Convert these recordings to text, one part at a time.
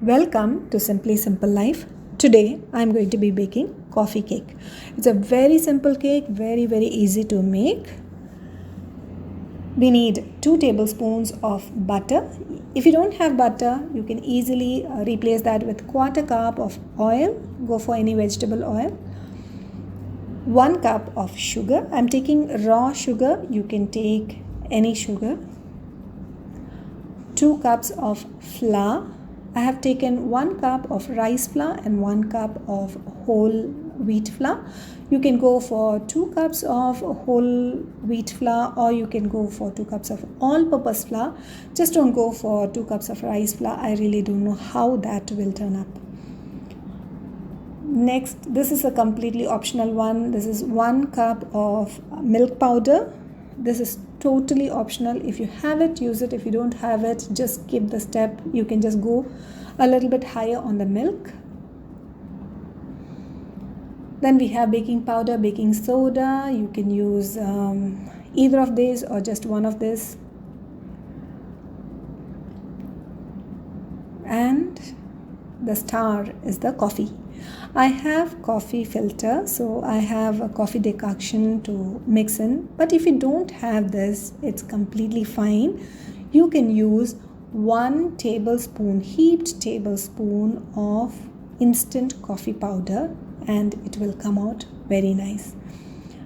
Welcome to Simply Simple Life. Today I'm going to be baking coffee cake. It's a very simple cake, very easy to make. We need 2 tablespoons of butter. If you don't have butter, you can easily replace that with 1/4 cup of oil. Go for any vegetable oil. 1 cup of sugar. I'm taking raw sugar. You can take any sugar. 2 cups of flour. I have taken 1 cup of rice flour and 1 cup of whole wheat flour. You can go for 2 cups of whole wheat flour, or you can go for 2 cups of all-purpose flour. Just don't go for 2 cups of rice flour. I really don't know how that will turn up. Next, this is a completely optional one. This is 1 cup of milk powder. This is totally optional. If you have it, use it. If you don't have it, just skip the step. You can just go a little bit higher on the milk. Then we have baking powder, baking soda. You can use either of these or just one of this. And the star is the coffee. I have coffee filter, so I have a coffee decoction to mix in. But if you don't have this, it's completely fine. You can use 1 tablespoon, heaped tablespoon of instant coffee powder, and it will come out very nice.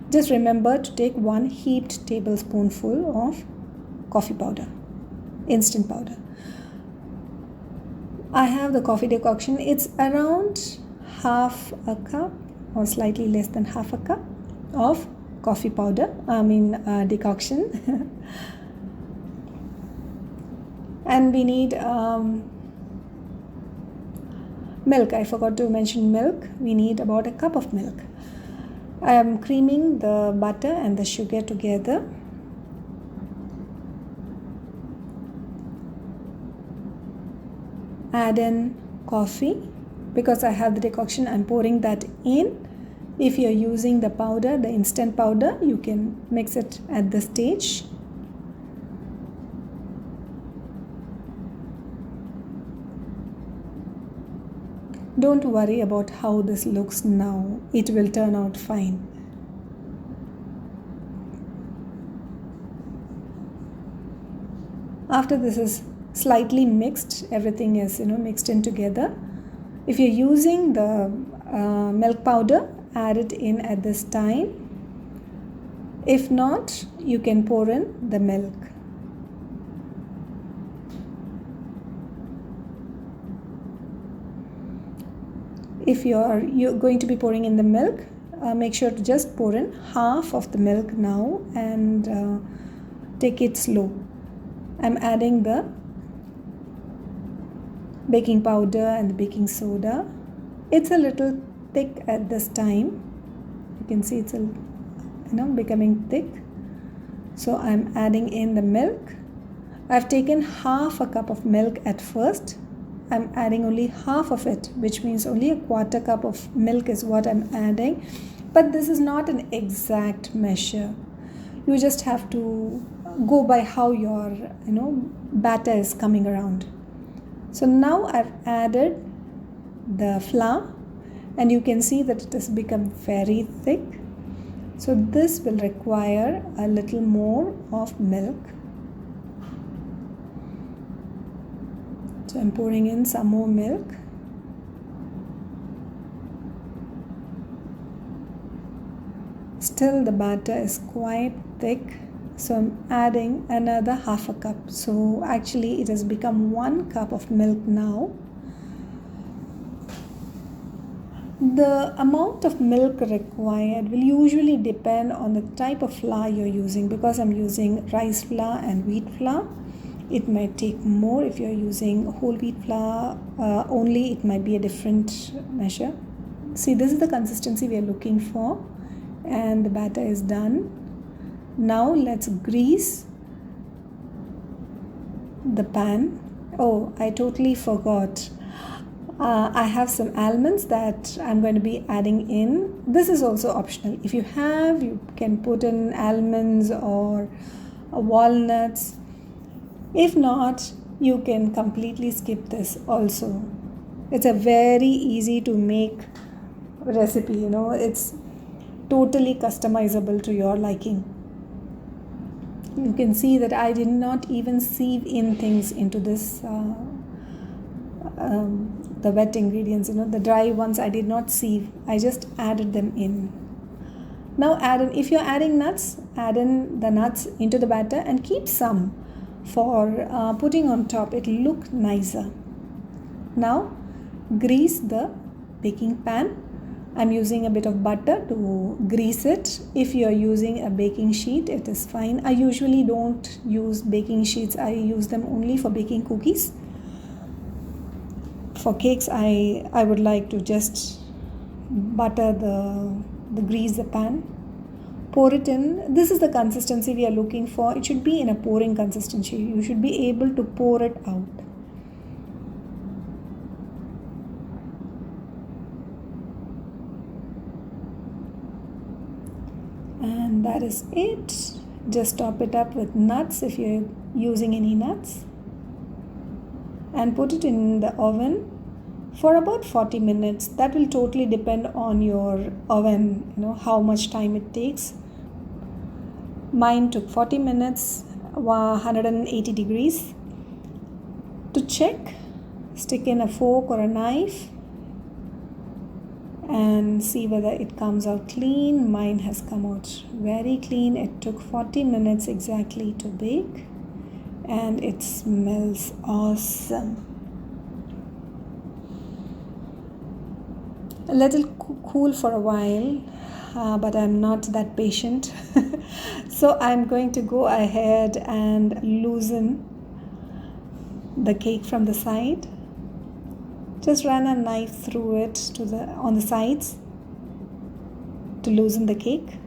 Just remember to take 1 heaped tablespoonful of coffee powder, instant powder. I have the coffee decoction. It's around half a cup or slightly less than half a cup of coffee powder, decoction. And we need milk. I forgot to mention milk. We need about a cup of milk. I am creaming the butter and the sugar together. Add in coffee. Because I have the decoction, I'm pouring that in. If you're using the powder, the instant powder, you can mix it at this stage. Don't worry about how this looks now. It will turn out fine. After this is slightly mixed, everything is mixed in together. If you're using the milk powder, add it in at this time. If not, you can pour in the milk. If you're going to be pouring in the milk, make sure to just pour in half of the milk now and take it slow. I'm adding the baking powder and the baking soda. It's a little thick at this time. You can see it's becoming thick. So I'm adding in the milk. I've taken half a cup of milk at first. I'm adding only half of it, which means only a 1/4 cup of milk is what I'm adding. But this is not an exact measure. You just have to go by how your batter is coming around. So now I've added the flour, and you can see that it has become very thick. So this will require a little more of milk. So I'm pouring in some more milk. Still the batter is quite thick. So I'm adding another half a cup. So actually it has become 1 cup of milk now. The amount of milk required will usually depend on the type of flour you're using. Because I'm using rice flour and wheat flour, it might take more. If you're using whole wheat flour only, it might be a different measure. See, this is the consistency we are looking for, and the batter is done. Now let's grease the pan. Oh, I totally forgot. I have some almonds that I'm going to be adding in. This is also optional. If you have, you can put in almonds or walnuts. If not, you can completely skip this also. It's a very easy to make recipe, you know, it's totally customizable to your liking. You can see that I did not even sieve in things into this the wet ingredients, you know, the dry ones I did not sieve, I just added them in. Now if you're adding nuts, add in the nuts into the batter and keep some for putting on top. It'll look nicer. Now grease the baking pan. I'm using a bit of butter to grease it. If you're using a baking sheet, it is fine. I usually don't use baking sheets. I use them only for baking cookies. For cakes, I would like to just butter the grease the pan. Pour it in. This is the consistency we are looking for. It should be in a pouring consistency. You should be able to pour it out. And that is it. Just top it up with nuts if you're using any nuts. And put it in the oven for about 40 minutes. That will totally depend on your oven, you know, how much time it takes. Mine took 40 minutes, 180 degrees. To check, stick in a fork or a knife and see whether it comes out clean. Mine has come out very clean. It took 40 minutes exactly to bake and it smells awesome. A little cool for a while, but I'm not that patient. So I'm going to go ahead and loosen the cake from the side. Just run a knife through it on the sides to loosen the cake.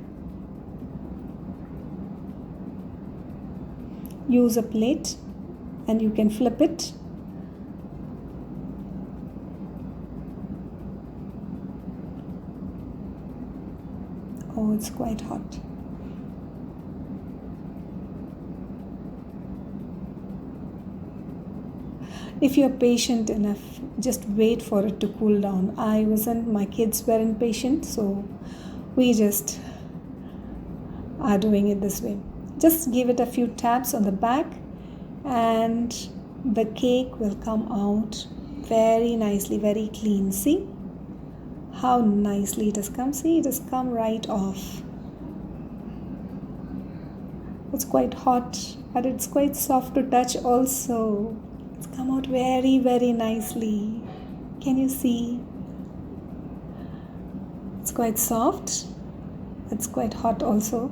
Use a plate and you can flip it. Oh, it's quite hot. If you're patient enough, just wait for it to cool down. I wasn't, my kids weren't patient, so we just are doing it this way. Just give it a few taps on the back and the cake will come out very nicely, very clean. See how nicely it has come. See, it has come right off. It's quite hot, but it's quite soft to touch also. It's come out very, very nicely. Can you see? It's quite soft. It's quite hot also.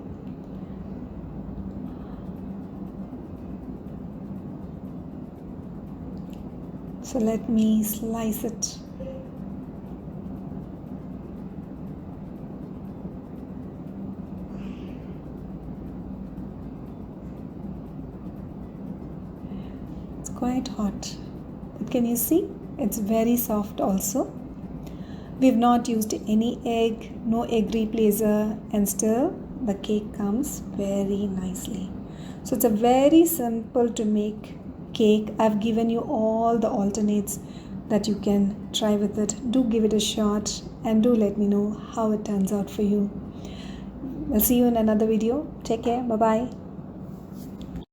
So let me slice it. It's quite hot, but can you see? It's very soft also. We've not used any egg, no egg replacer, and still the cake comes very nicely. So it's a very simple to make cake. I've given you all the alternates that you can try with it. Do give it a shot and do let me know how it turns out for you. I'll see you in another video. Take care. Bye-bye.